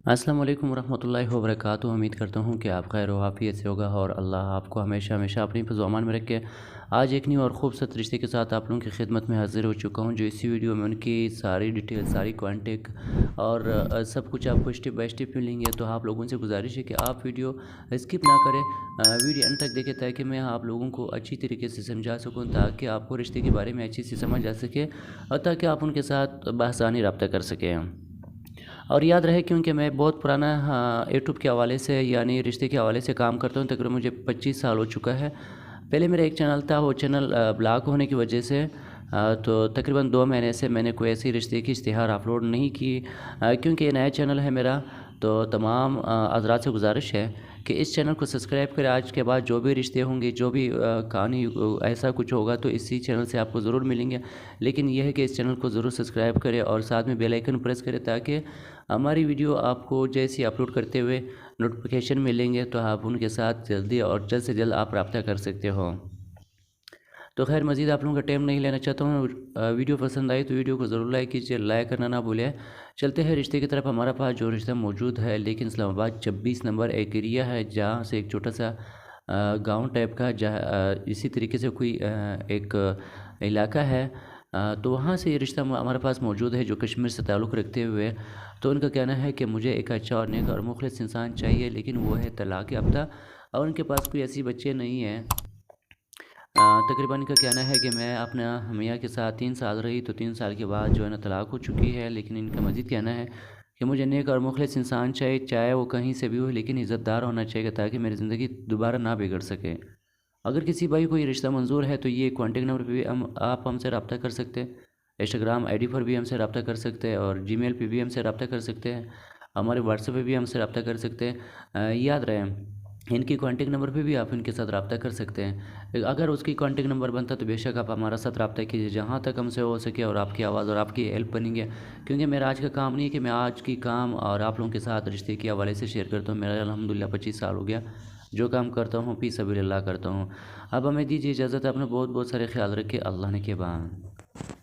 अस्सलाम वालेकुम रहमतुल्लाहि व बरकातुहू। उम्मीद करता हूँ कि आप खैर वाफ़ियत से होगा और अल्लाह आपको हमेशा हमेशा अपनी फ़िज़ो-अमान में रखे। आज एक न्यू और खूबसूरत रिश्ते के साथ आप लोगों की खिदमत में हाज़िर हो चुका हूँ, जो इसी वीडियो में उनकी सारी डिटेल, सारी कॉन्टेक्ट और सब कुछ आपको स्टेप बाय स्टेप मिलेंगे। तो आप लोगों से गुजारिश है कि आप वीडियो स्किप ना करें, वीडियो अंत तक देखें ताकि मैं आप लोगों को अच्छी तरीके से समझा सकूँ, ताकि आपको रिश्ते के बारे में अच्छी सी समझ आ सके और ताकि आप उनके साथ बआसानी रब्ता कर सकें। और याद रहे, क्योंकि मैं बहुत पुराना यूट्यूब के हवाले से यानी रिश्ते के हवाले से काम करता हूँ। तकरीबन मुझे 25 साल हो चुका है। पहले मेरा एक चैनल था, वो चैनल ब्लॉक होने की वजह से तो तकरीबन 2 महीने से मैंने कोई ऐसी रिश्ते की इश्तिहार अपलोड नहीं की, क्योंकि ये नया चैनल है मेरा। तो तमाम हज़रात से गुजारिश है कि इस चैनल को सब्सक्राइब करें। आज के बाद जो भी रिश्ते होंगे, जो भी कहानी ऐसा कुछ होगा तो इसी चैनल से आपको ज़रूर मिलेंगे। लेकिन यह है कि इस चैनल को ज़रूर सब्सक्राइब करें और साथ में बेल आइकन प्रेस करें, ताकि हमारी वीडियो आपको जैसे ही अपलोड करते हुए नोटिफिकेशन मिलेंगे तो आप उनके साथ जल्दी और जल्द से जल्द आप रब्ता कर सकते हो। तो खैर मज़ीद आप लोगों का टाइम नहीं लेना चाहता हूँ। वीडियो पसंद आई तो वीडियो को ज़रूर लाइक कीजिए, लाइक करना ना भूलें। चलते हैं रिश्ते की तरफ। हमारे पास जो रिश्ता मौजूद है, लेकिन इस्लामाबाद 26 नंबर एक एरिया है, जहाँ से एक छोटा सा गांव टाइप का, जहाँ इसी तरीके से कोई एक इलाका है। तो वहाँ से ये रिश्ता हमारे पास मौजूद है, जो कश्मीर से ताल्लुक़ रखते हुए। तो उनका कहना है कि मुझे एक अच्छा और नेक और मुखलिस इंसान चाहिए, लेकिन वो है तलाक़ याफ्ता और उनके पास कोई ऐसी बच्चे नहीं हैं। तकरीबन इनका कहना है कि मैं अपना मियाँ के साथ 3 साल रही, तो 3 साल के बाद जो है ना तलाक़ हो चुकी है। लेकिन इनका मज़ीद कहना है कि मुझे नेक और मुखलिस इंसान चाहिए, चाहे वो कहीं से भी हो, लेकिन इज़्ज़तदार होना चाहिए, ताकि मेरी ज़िंदगी दोबारा ना बिगड़ सके। अगर किसी भाई को ये रिश्ता मंज़ूर है तो ये कॉन्टेक्ट नंबर पे भी आप हमसे रब्ता कर सकते हैं। इंस्टाग्राम आईडी पर भी हमसे रब्ता कर सकते हैं और जीमेल पे भी हमसे रब्ता कर सकते हैं। हमारे व्हाट्सएप पे भी हमसे रब्ता कर सकते हैं। याद रहे, इनकी कॉन्टेक्ट नंबर पे भी आप इनके साथ रब्ता कर सकते हैं। अगर उसकी कॉन्टेक्ट नंबर बनता तो बेशक आप हमारा साथ रब्ता कीजिए, जहाँ तक हमसे हो सके, और आपकी आवाज़ और आपकी हेल्प बनेंगे। क्योंकि मेरा आज का काम नहीं है कि मैं आज की काम और आप लोगों के साथ रिश्ते के हवाले से शेयर करता हूँ। मेरा अल्हम्दुलिल्लाह 25 साल हो गया जो काम करता हूँ, फ़ी सबीलिल्लाह करता हूँ। अब हमें दीजिए इजाज़त। अपना बहुत बहुत सारे ख्याल रखिए। अल्लाह ने के बाद।